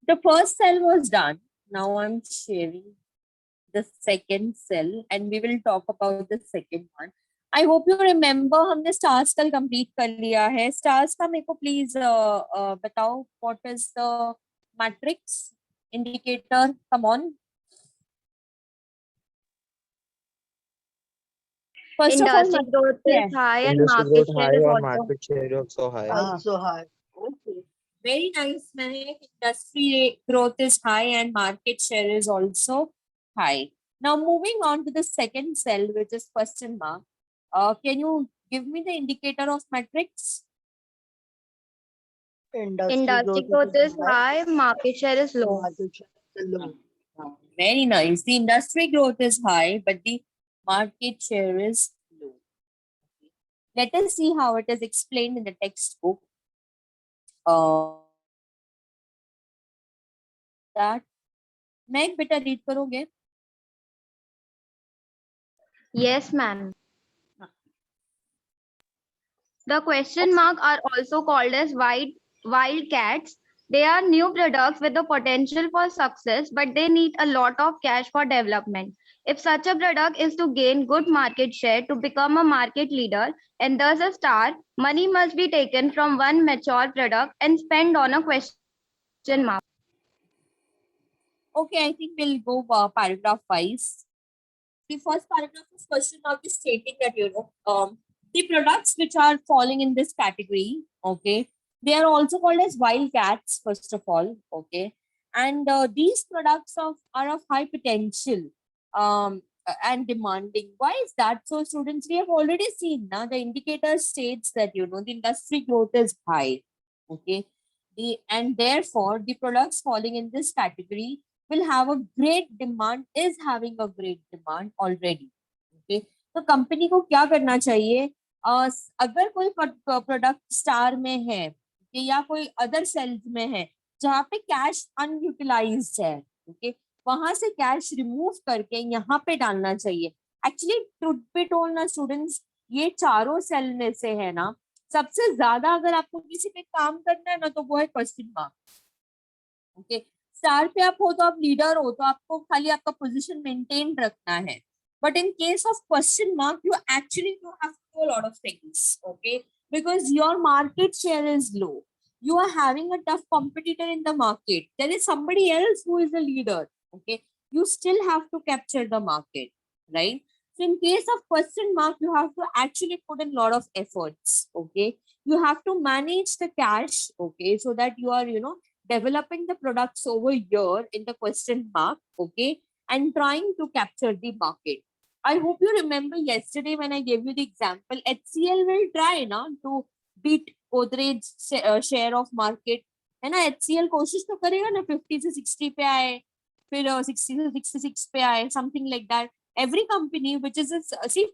The first cell was done. Now I'm sharing the second cell and we will talk about the second one. I hope you remember हमने stars कल complete कर लिया है. Stars का मेरे को please बताओ what is the matrix indicator? Come on. First of all, Industry growth is high and Industry market growth share high is or also market share also high. Also high. okay. Very nice, Mehak. Industry growth is high and market share is also high. Now moving on to the second cell, which is question mark. Can you give me the indicator of matrix? industry growth is high, market share is low. Market share is low. Very nice. The industry growth is high, but the market share is low. Let us see how it is explained in the textbook. That Meg, beta read करोगे? Yes, ma'am. The question mark are also called as wildcats. They are new products with the potential for success, but they need a lot of cash for development. If such a product is to gain good market share to become a market leader and thus a star, money must be taken from one mature product and spent on a question mark. Okay, I think we'll go paragraph wise. The first paragraph of question mark is stating that the products which are falling in this category, okay, they are also called as wildcats. First of all, okay, and these products are of high potential and demanding. Why is that so, students? We have already seen now the indicator states that the industry growth is high, okay, and therefore the products falling in this category will have a great demand, is having a great demand already. Okay, तो company को क्या करना चाहिए? अगर कोई product star में है या कोई अदर सेल्स में है जहाँ पे कैश अनयूटिलाइज्ड है, ओके, वहां से कैश रिमूव करके यहाँ पे डालना चाहिए. एक्चुअली ट्रुथ बी टोल्ड ना स्टूडेंट्स, ये चारों सेल में से है ना, सबसे ज्यादा अगर आपको किसी पे काम करना है ना तो वो है क्वेश्चन मार्क. ओके, स्टार पे आप हो तो आप लीडर हो तो आपको खाली आपका पोजीशन मेंटेन रखना है. But in case of question mark, you have to do a lot of things, okay? Because your market share is low. You are having a tough competitor in the market. There is somebody else who is a leader, okay? You still have to capture the market, right? So in case of question mark, you have to actually put in a lot of efforts, okay? You have to manage the cash, okay? So that you are, developing the products over here in the question mark, okay? And trying to capture the market. I hope you remember yesterday when I gave you the example, HCL will try now to beat Godrej share of market. है ना, HCL कोशिश तो करेगा ना 50 से 60 पे आए, फिर 60 से 66 पे आए, something like that. Every company which is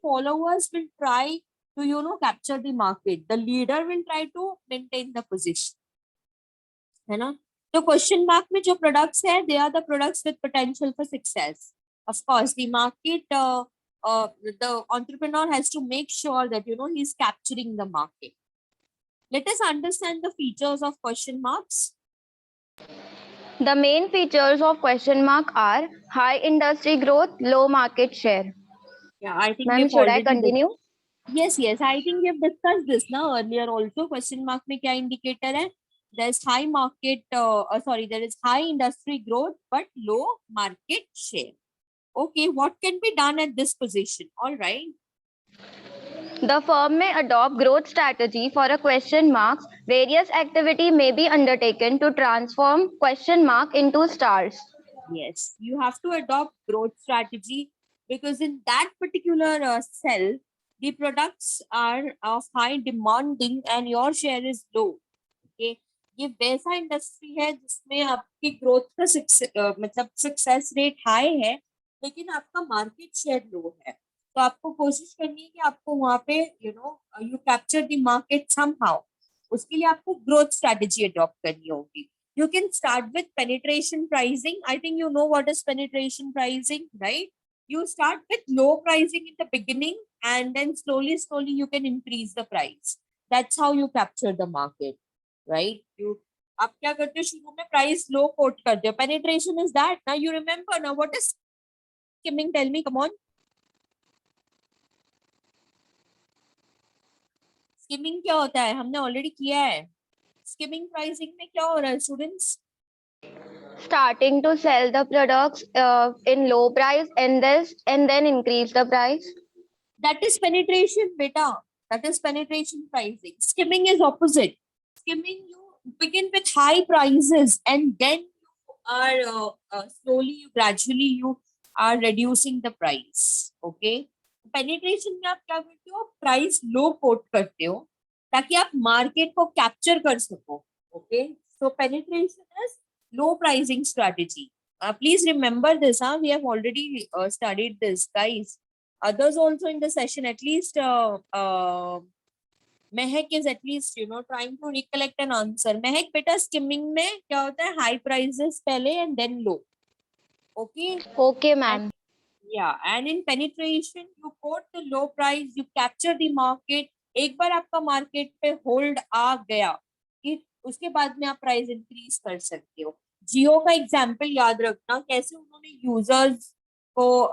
followers will try to capture the market. The leader will try to maintain the position. है ना, तो क्वेश्चन मार्क में जो प्रोडक्ट्स है, they are the products with potential for success. Of course, the market, the entrepreneur has to make sure that he's capturing the market. Let us understand the features of question marks. The main features of question mark are high industry growth, low market share. Yeah, I think Ma'am, should I continue? Yes, I think we have discussed this now earlier also. Question mark में क्या indicator है? There's high market, there is high industry growth but low market share. Okay, what can be done at this position? All right. The firm may adopt growth strategy for a question marks. Various activity may be undertaken to transform question mark into stars. Yes, you have to adopt growth strategy because in that particular cell, the products are of high demanding and your share is low. Okay, ये वैसा industry है जिसमें आपकी growth का मतलब success rate high है लेकिन आपका मार्केट शेयर लो है. तो आपको कोशिश करनी है कि आपको वहां पे you capture the market somehow. उसके लिए आपको ग्रोथ स्ट्रेटजी अडॉप्ट करनी होगी. You can start with penetration pricing. I think you know what is penetration pricing, right? You start with low pricing in the beginning and then slowly you can increase the price. That's how you capture the market, right? आप क्या करते हो, शुरू में price लो quote करते हो. Penetration is that ना. You remember ना what is skimming, tell me, come on. Skimming क्या होता है, हमने ऑलरेडी किया है. स्किमिंग प्राइसिंग में क्या हो रहा है students? Starting to sell the products in low price and then increase the price. That is penetration, beta. That is penetration pricing. Skimming is opposite. Skimming, you begin with high prices and then you are slowly, gradually you are reducing the price. Okay. Penetration में आप क्या करते हो, price लो quote करते हो ताकि आप market को कैप्चर कर सको. Okay, so penetration is low pricing strategy. Please remember this. We have already studied this, guys. Others also in the session, at least Mehak is at least trying to recollect an answer. Mehak, beta, skimming में क्या होता है, high prices पहले and then low. Okay. Okay, ma'am. Yeah, and in penetration, you quote the low price, you capture the market. एक बार आपका market पे hold आ गया कि उसके बाद में आप प्राइस इंक्रीज कर सकते हो. जियो का एग्जांपल याद रखना, कैसे उन्होंने यूजर्स को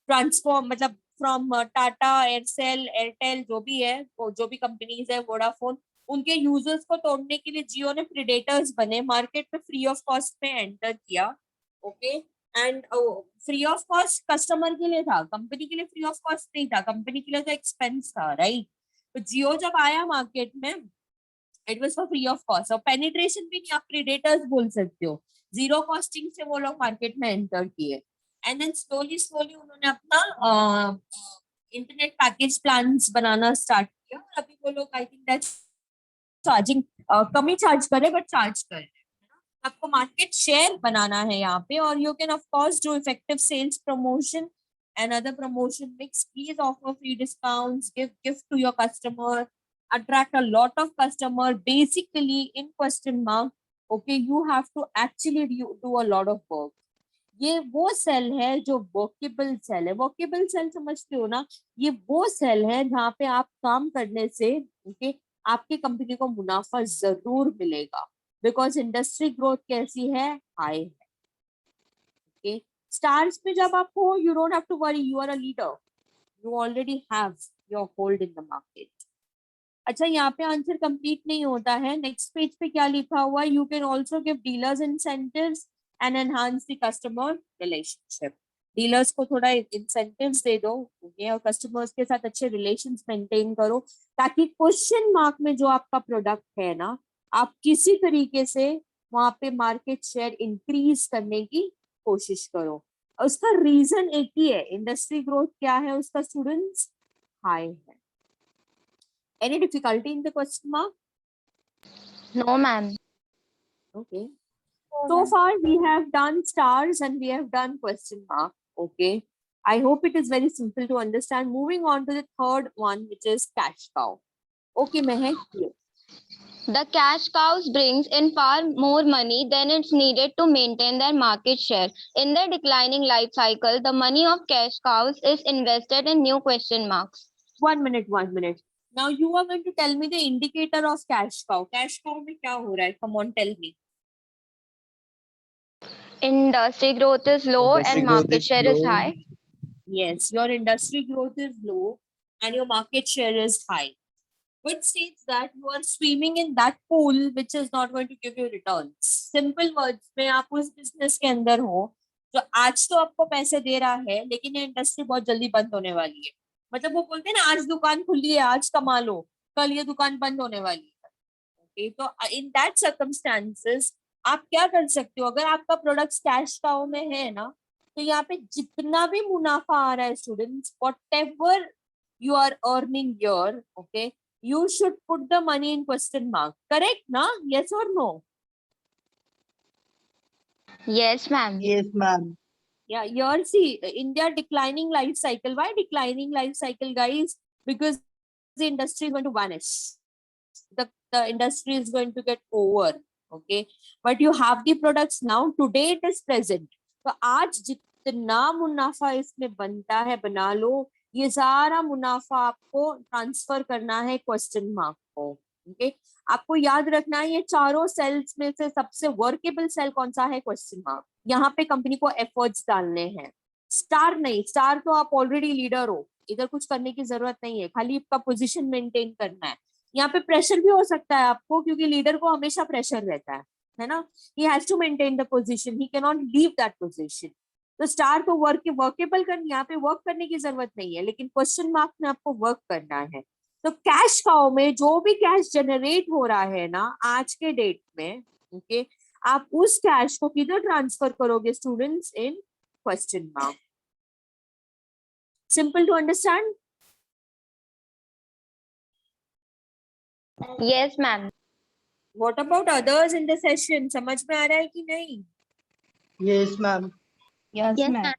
ट्रांसफॉर्म, मतलब फ्रॉम टाटा, एयरसेल, एयरटेल, जो भी है, वो जो भी कंपनीज है, वोडाफोन, उनके यूजर्स को तोड़ने के लिए जियो ने प्रीडेटर्स बने, मार्केट में फ्री ऑफ कॉस्ट में एंटर किया. Okay, and free of cost customer के लिए था, कंपनी के लिए फ्री ऑफ कॉस्ट नहीं था, कंपनी के लिए तो एक्सपेंस था, राइट. तो जियो जब आया मार्केट में, it was for free of cost. और पेनिट्रेशन भी नहीं, आप प्रीडेटर्स बोल सकते हो. जीरो कॉस्टिंग से वो लोग मार्केट में एंटर किए एंड देन स्लोली स्लोली उन्होंने अपना इंटरनेट पैकेज प्लान्स बनाना स्टार्ट किया. और अभी वो लोग, आई थिंक दैट चार्जिंग कम ही चार्ज करे बट चार्ज कर. आपको मार्केट शेयर बनाना है यहाँ पे, और you can of course do effective sales promotion and other promotion mix. Please offer free discounts, give gift to your customer, attract a lot of customer. Basically in question mark, okay, you have to actually do a lot of work. ये वो cell है जो workable cell है. Workable cell समझते हो ना, ये वो सेल है जहाँ पे आप काम करने से okay, आपकी कंपनी को मुनाफा जरूर मिलेगा, बिकॉज इंडस्ट्री ग्रोथ कैसी है, हाई है. ओके, स्टार्स में जब आप हो, you don't have to worry, you are a leader, you already have your hold in the market. अच्छा, यहाँ पे आंसर कंप्लीट नहीं होता है. नेक्स्ट पेज पे क्या लिखा हुआ है, you can also give dealers incentives and enhance the customer relationship. Dealers को थोड़ा इंसेंटिव्स दे दो, ओके, और कस्टमर्स के साथ अच्छे रिलेशंस मेंटेन करो, ताकि क्वेश्चन मार्क में जो आपका प्रोडक्ट है ना, आप किसी तरीके से वहां पे मार्केट शेयर इंक्रीज करने की कोशिश करो. उसका रीजन एक ही है, इंडस्ट्री ग्रोथ क्या है उसका स्टूडेंट्स, हाई है. Any difficulty in the question mark? No, ma'am. Okay. So far we have done stars and we have done question mark. Okay. I hope it is very simple to understand. Moving on to the third one, which is cash cow. Okay, Mehak. The cash cows brings in far more money than it's needed to maintain their market share. In their declining life cycle, the money of cash cows is invested in new question marks. 1 minute, 1 minute. Now you are going to tell me the indicator of cash cow. Cash cow में क्या हो रहा है? Come on, tell me. Industry growth is low Industry and growth market is share is low. high. Yes, your industry growth is low and your market share is high, which states that you are swimming in that pool which is not going to give you returns. Simple words में, आप उस business के अंदर हो जो आज तो आपको पैसे दे रहा है, लेकिन ये इंडस्ट्री बहुत जल्दी बंद होने वाली है. मतलब वो बोलते हैं ना, आज दुकान खुली है, आज कमा लो, कल ये दुकान बंद होने वाली है. Okay, तो in that circumstances आप क्या कर सकते हो, अगर आपका प्रोडक्ट कैश काउ में है ना, तो यहाँ पे जितना भी मुनाफा आ रहा है students, whatever you are earning here, okay, you should put the money in question mark. Correct, na? Yes or no? Yes, ma'am. Yes, ma'am. Yeah, here see, India declining life cycle. Why declining life cycle, guys? Because the industry is going to vanish. The industry is going to get over. Okay, but you have the products now. Today it is present. तो आज जितना मुनाफा इसमें बनता है बना लो, ये सारा मुनाफा आपको ट्रांसफर करना है क्वेश्चन मार्क को. ओके, आपको याद रखना है ये चारों सेल्स में से सबसे वर्केबल सेल कौन सा है, क्वेश्चन मार्क। यहाँ पे कंपनी को एफर्ट्स डालने हैं, स्टार नहीं, स्टार तो आप ऑलरेडी लीडर हो, इधर कुछ करने की जरूरत नहीं है, खाली आपका पोजीशन मेंटेन करना है। यहाँ पे प्रेशर भी हो सकता है आपको, क्योंकि लीडर को हमेशा प्रेशर रहता है ना, he has to maintain the position, he can not leave that position. तो स्टार को वर्केबल करनी, यहाँ पे वर्क करने की जरूरत नहीं है, लेकिन क्वेश्चन मार्क में आपको वर्क करना है। तो कैश काउ में जो भी कैश जनरेट हो रहा है ना आज के डेट में, ओके, आप उस कैश को किधर ट्रांसफर करोगे students, in question mark. Simple to understand? Yes, ma'am. What about others in the session, समझ में आ रहा है कि नहीं? Yes, ma'am. Yes, Yes, ma'am. ma'am.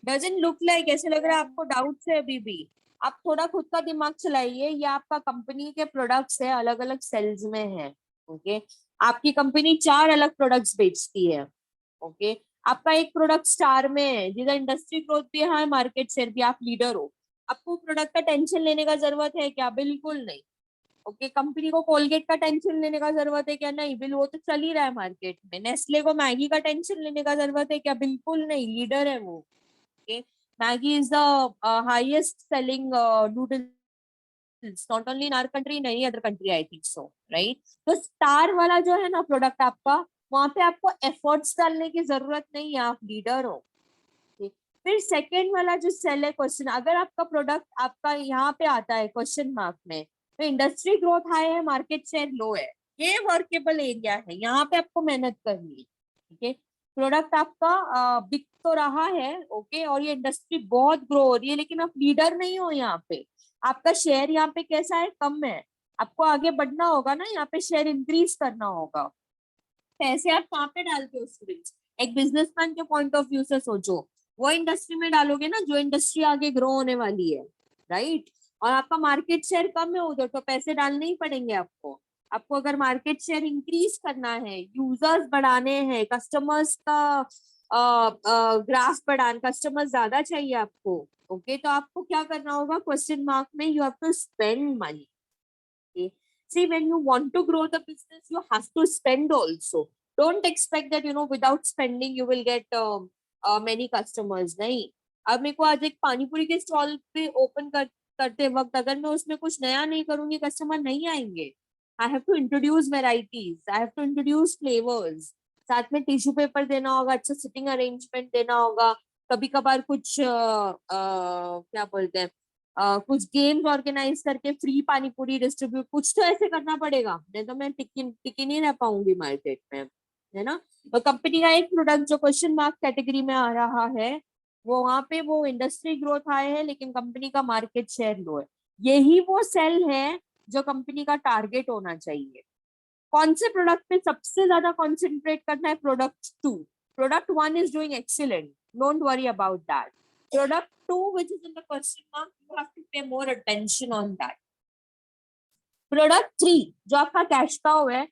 Doesn't look like, ऐसे लग रहा है आपको डाउट्स है अभी भी। आप थोड़ा खुद का दिमाग चलाइए, ये आपका कंपनी के प्रोडक्ट्स है, अलग अलग सेल्स में है, ओके। आपकी कंपनी 4 अलग प्रोडक्ट्स बेचती है, ओके। आपका एक प्रोडक्ट स्टार में है, जिधर इंडस्ट्री ग्रोथ भी है, मार्केट शेयर भी, आप लीडर हो। आपको प्रोडक्ट का टेंशन लेने का जरूरत है क्या? बिल्कुल नहीं, ओके। कंपनी को कोलगेट का टेंशन लेने का जरूरत है क्या? नहीं, बिल वो तो चल ही रहा है मार्केट में। नेस्ले को मैगी का टेंशन लेने का जरूरत है क्या? बिल्कुल नहीं, लीडर है वो। Okay, Maggie is the highest selling noodles, not only in our country, in any other country, I think so, right? तो स्टार वाला जो है ना प्रोडक्ट आपका, वहां पे आपको एफर्ट्स डालने की जरूरत नहीं है, आप लीडर हो। okay? फिर सेकेंड वाला जो सेल है क्वेश्चन, अगर आपका प्रोडक्ट आपका यहाँ पे आता है क्वेश्चन मार्क में, तो इंडस्ट्री ग्रोथ हाई है, मार्केट शेयर लो है, ये वर्केबल एरिया है, यहाँ पे आपको मेहनत करनी है, ठीक है। प्रोडक्ट आपका बिक तो रहा है, ओके, और ये इंडस्ट्री बहुत ग्रो हो रही है, लेकिन आप लीडर नहीं हो यहाँ पे। आपका शेयर यहाँ पे कैसा है, कम है। आपको आगे बढ़ना होगा ना, यहाँ पे शेयर इंक्रीज करना होगा। पैसे आप कहाँ पे डालते हो स्टूडेंट्स? एक बिजनेसमैन के पॉइंट ऑफ व्यू से सोचो, वो इंडस्ट्री में डालोगे ना जो इंडस्ट्री आगे ग्रो होने वाली है, राइट। और आपका मार्केट शेयर कम है उधर, तो पैसे डालने ही पड़ेंगे आपको। आपको अगर मार्केट शेयर इंक्रीज करना है, यूजर्स बढ़ाने हैं, कस्टमर्स का ग्राफ बढ़ाना, कस्टमर्स ज्यादा चाहिए आपको, ओके, तो आपको क्या करना होगा क्वेश्चन मार्क में, you have to spend money. See, when you want to grow the business, you have to spend also. Don't expect that, without spending, you will get many customers. नहीं, अब मेरे को आज एक पानीपुरी के स्टॉल पे open करते वक्त अगर मैं उसमें कुछ नया नहीं करूंगी, कस्टमर नहीं आएंगे। I have to introduce varieties. I have to introduce flavors. साथ में टिश्यू पेपर देना होगा, अच्छा सिटिंग अरेंजमेंट देना होगा, कभी कभार कुछ क्या बोलते हैं, कुछ गेम्स ऑर्गेनाइज करके फ्री पानी पूरी डिस्ट्रीब्यूट, कुछ तो ऐसे करना पड़ेगा, नहीं तो मैं टिकी नहीं रह पाऊंगी मार्केट में, है ना। और कंपनी का एक प्रोडक्ट जो क्वेश्चन मार्क कैटेगरी में आ रहा है, वो वहां पे वो इंडस्ट्री ग्रोथ हाई है, लेकिन कंपनी का मार्केट शेयर लो है। यही वो सेल है जो कंपनी का टारगेट होना चाहिए। कौन से प्रोडक्ट पे सबसे ज्यादा कॉन्सेंट्रेट करना है? Product 2। Product 1 is doing excellent, don't worry about that. Product 2, which is in the question mark, you have to pay more attention on that. Product 3, जो आपका कैश काउ है,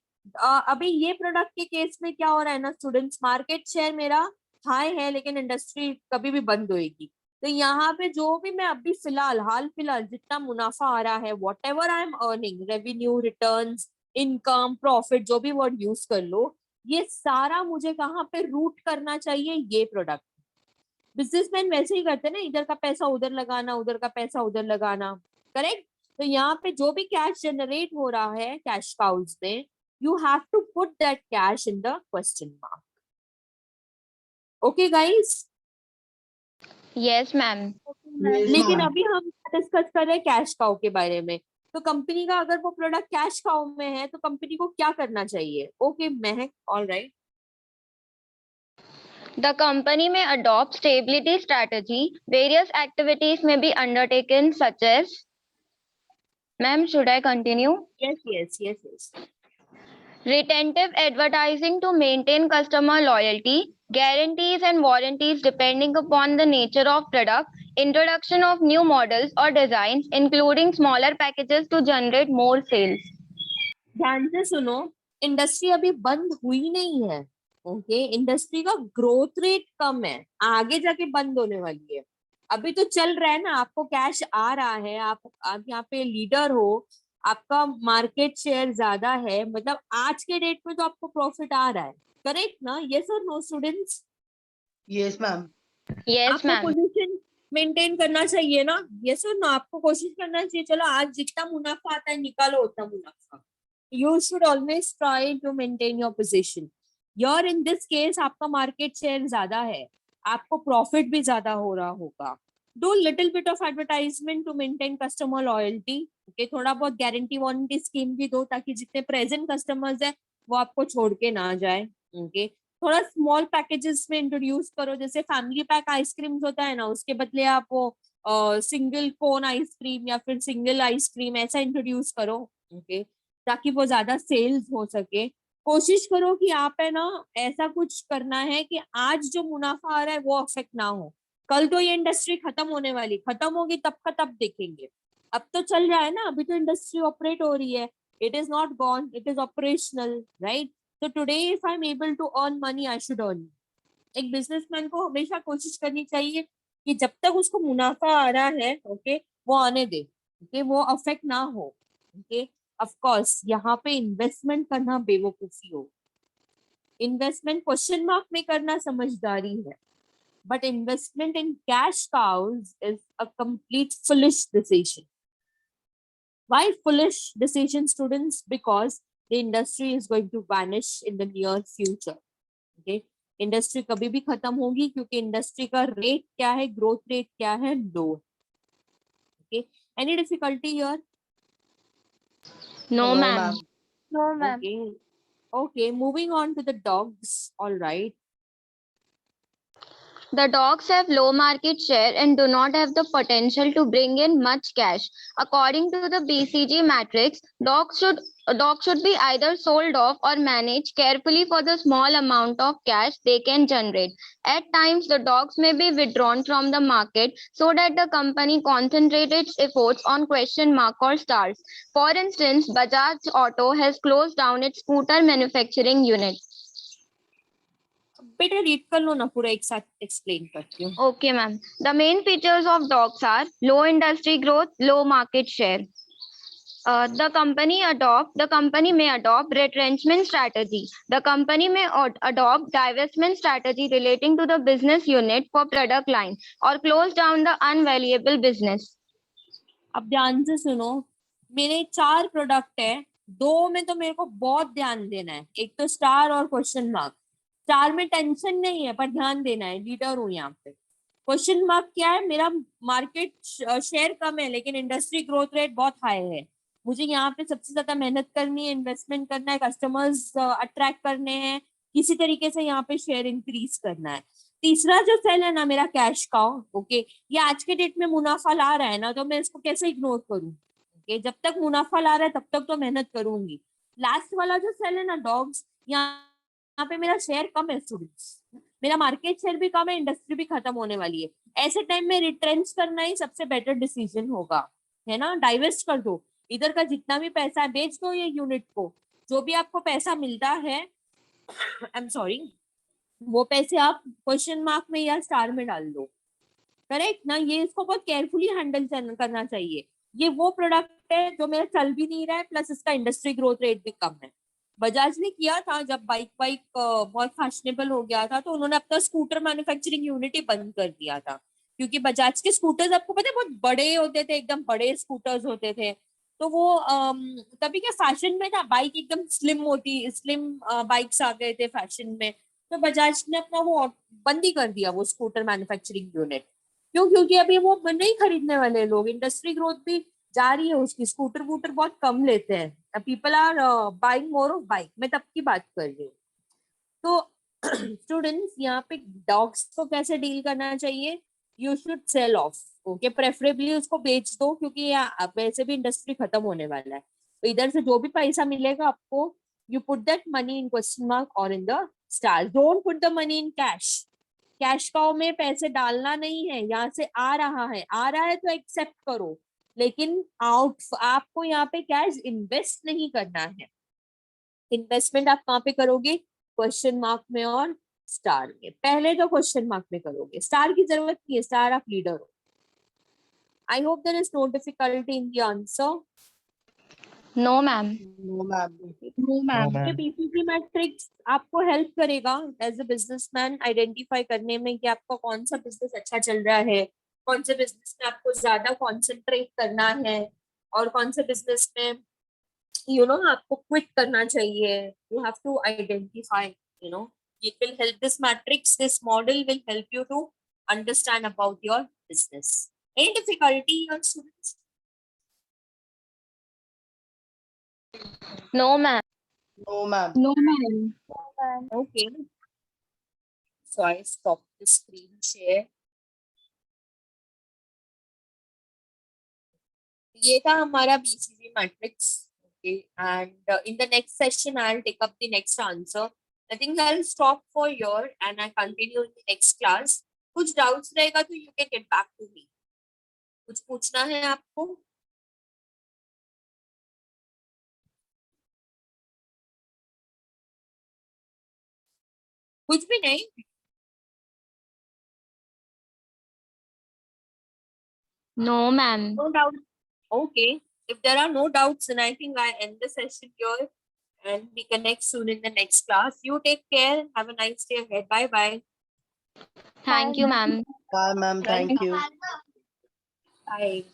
अभी ये प्रोडक्ट के केस में क्या हो रहा है ना स्टूडेंट्स, मार्केट शेयर मेरा हाई है, लेकिन इंडस्ट्री कभी भी बंद होएगी। तो यहाँ पे जो भी मैं अभी हाल फिलहाल जितना मुनाफा आ रहा है, what ever I am earning, revenue, returns, income, profit, जो भी वर्ड यूज कर लो, ये सारा मुझे कहाँ पे रूट करना चाहिए? ये प्रोडक्ट। बिजनेसमैन वैसे ही करते हैं ना, इधर का पैसा उधर लगाना, उधर का पैसा उधर लगाना, करेक्ट। तो यहाँ पे जो भी कैश जनरेट हो रहा है कैश काउज में, you have to put that cash in the question mark. Okay guys? Yes, ma'am. Yes, लेकिन ma'am. अभी हम डिस्कस कर रहे हैं कैश काउ के बारे में। तो कंपनी का अगर वो प्रोडक्ट कैश काउ में है, तो कंपनी को क्या करना चाहिए? Okay Mahak, all right. The company may adopt stability strategy. Various activities may be undertaken, such as, ma'am, should I continue? Yes Retentive advertising to maintain customer loyalty, guarantees and warranties depending upon the nature of product, introduction of new models or designs, including smaller packages to generate more sales. ध्यान से सुनो, industry अभी बंद हुई नहीं है, okay. Industry का growth rate कम है, आगे जाके बंद होने वाली है। अभी तो चल रहा है ना, आपको कैश आ रहा है, आप यहाँ पे लीडर हो, आपका मार्केट शेयर ज्यादा है, मतलब आज के डेट में तो आपको प्रॉफिट आ रहा है, करेक्ट ना? यस और no students? Yes, ma'am. Yes, आपको ma'am. पोजीशन मेंटेन करना चाहिए ना? यस और नो? आपको कोशिश करना चाहिए, चलो आज जितना मुनाफा आता है निकालो उतना मुनाफा। You should always try to maintain your position. Your in this case आपका मार्केट शेयर ज्यादा है, आपको प्रॉफिट भी ज्यादा हो रहा होगा। Do little bit of advertisement to maintain customer loyalty. Okay, थोड़ा बहुत गारंटी वारंटी स्कीम भी दो ताकि जितने प्रेजेंट कस्टमर्स है वो आपको छोड़ के ना जाए। ओके, थोड़ा स्मॉल पैकेजेस में इंट्रोड्यूस करो, जैसे फैमिली पैक आइसक्रीम होता है ना, उसके बदले आप वो सिंगल कोन आइसक्रीम या फिर सिंगल आइसक्रीम ऐसा इंट्रोड्यूस करो। ओके, ताकि वो ज्यादा सेल्स हो सके। कोशिश करो कि आप है ना ऐसा कुछ करना है कि आज जो मुनाफा आ रहा है वो अफेक्ट ना हो। कल तो ये इंडस्ट्री खत्म होने वाली, खत्म होगी तब का तब देखेंगे। अब तो चल रहा है ना, अभी तो इंडस्ट्री ऑपरेट हो रही है। It is not gone, it is operational, right? तो today if I am able to earn money I should earn. एक बिजनेसमैन को हमेशा कोशिश करनी चाहिए कि जब तक उसको मुनाफा आ रहा है, ओके, वो आने दे, ओके, वो अफेक्ट ना हो। ओके, ऑफ कोर्स यहाँ पे इन्वेस्टमेंट करना बेवकूफी हो। इन्वेस्टमेंट क्वेश्चन मार्क में करना समझदारी है, but investment in cash cows is a complete foolish decision. Why foolish decision, students? Because the industry is going to vanish in the near future. Okay, industry कभी भी खत्म होगी क्योंकि इंडस्ट्री का रेट क्या है, ग्रोथ रेट क्या है, लो। Okay, any difficulty here? No, No, ma'am. ma'am. No, ma'am. Okay, okay, moving on to the dogs. All right, The dogs have low market share and do not have the potential to bring in much cash. According to the BCG matrix, dogs should be either sold off or managed carefully for the small amount of cash they can generate. At times, the dogs may be withdrawn from the market so that the company concentrates its efforts on question mark or stars. For instance, Bajaj Auto has closed down its scooter manufacturing unit. बेटा read कर लो ना पूरा, एक साथ explain करती हूँ। Okay, ma'am. The main features of dogs are low industry growth, low market share. The company may adopt retrenchment strategy. The company may adopt divestment strategy relating to the business unit for product line or close down the unvaluable business. अब ध्यान से सुनो, मेरे 4 product है, 2 में तो मेरे को बहुत ध्यान देना है, एक तो स्टार और क्वेश्चन मार्क। 4 में टेंशन नहीं है पर ध्यान देना है, लीडर हूँ यहाँ पे। क्वेश्चन मार्क क्या है? मेरा मार्केट शेयर कम है लेकिन इंडस्ट्री ग्रोथ रेट बहुत हाई है। मुझे यहाँ पे सबसे ज्यादा मेहनत करनी है, इन्वेस्टमेंट करना है, कस्टमर्स अट्रैक्ट करने हैं, किसी तरीके से यहाँ पे शेयर इंक्रीज करना है। तीसरा जो सेल है ना मेरा कैश काउ, ओके, ये आज के डेट में मुनाफा ला रहा है ना, तो मैं इसको कैसे इग्नोर करूं? ओके, जब तक मुनाफा ला रहा है तब तक तो मेहनत करूंगी। लास्ट वाला जो सेल है ना डॉग्स, यहाँ पे मेरा शेयर कम है स्टूडेंट्स, मेरा मार्केट शेयर भी कम है, इंडस्ट्री भी खत्म होने वाली है। ऐसे टाइम में रिट्रेंच करना ही सबसे बेटर डिसीजन होगा, है ना? डाइवेस्ट कर दो, इधर का जितना भी पैसा है बेच दो ये यूनिट को। जो भी आपको पैसा मिलता है, आई एम सॉरी, वो पैसे आप क्वेश्चन मार्क में या स्टार में डाल दो, करेक्ट ना? ये इसको बहुत केयरफुली हैंडल करना चाहिए। ये वो प्रोडक्ट है जो मेरा चल भी नहीं रहा है, प्लस इसका इंडस्ट्री ग्रोथ रेट भी कम है। बजाज ने किया था जब बाइक वाइक बहुत फैशनेबल हो गया था, तो उन्होंने अपना स्कूटर मैन्युफैक्चरिंग यूनिट ही बंद कर दिया था, क्योंकि बजाज के स्कूटर्स आपको पता है बहुत बड़े होते थे, एकदम बड़े स्कूटर्स होते थे। तो वो तभी क्या फैशन में था, बाइक एकदम स्लिम होती, स्लिम बाइक्स आ गए थे फैशन में। तो बजाज ने अपना वो बंद ही कर दिया, वो स्कूटर मैन्युफैक्चरिंग यूनिट। क्यों? क्योंकि अभी वो नहीं खरीदने वाले लोग, इंडस्ट्री ग्रोथ भी जा रही है उसकी, स्कूटर वूटर बहुत कम लेते हैं, people are buying more of bike. मैं तब की बात कर रही हूँ। तो स्टूडेंट्स यहाँ पे डॉग्स को कैसे डील करना चाहिए? You should sell of, okay, preferably उसको बेच दो, क्योंकि वैसे भी इंडस्ट्री खत्म होने वाला है। तो इधर से जो भी पैसा मिलेगा आपको, you put that money in question mark और in the star, don't put the money in cash. Cash cow में पैसे डालना नहीं है, यहाँ से आ रहा है तो एक्सेप्ट करो, लेकिन आपको यहाँ पे कैश इन्वेस्ट नहीं करना है। इन्वेस्टमेंट आप कहाँ पे करोगे? क्वेश्चन मार्क में और स्टार में। पहले तो क्वेश्चन मार्क में करोगे, स्टार की जरूरत नहीं है, स्टार आप लीडर हो। I hope there is no difficulty in the answer. No, ma'am. No, ma'am. No, ma'am. ये PPT मैट्रिक्स आपको हेल्प करेगा एज अ बिजनेसमैन आइडेंटिफाई करने में कि आपका कौन सा बिजनेस अच्छा चल रहा है, कौन से बिजनेस में आपको ज्यादा कंसंट्रेट करना है और कौन से बिजनेस में आपको क्विट करना चाहिए. You have to identify. It will help this matrix, this model will help you to understand about your business. Any difficulty, your students? No, ma'am. No, ma'am. No, ma'am. Okay. So I stop the screen share. ये था हमारा BCG matrix. Okay. And in the next session, I'll take up the next answer. I think I'll stop for here and I continue in the next class. कुछ doubts रहेगा तो you can get back to me. कुछ पूछना है आपको? कुछ भी नहीं? No, ma'am. No doubt. Okay. If there are no doubts, then I think I end the session here and we connect soon in the next class. You take care. Have a nice day ahead. Bye bye. Thank you, ma'am. Bye, ma'am. Thank you. Bye.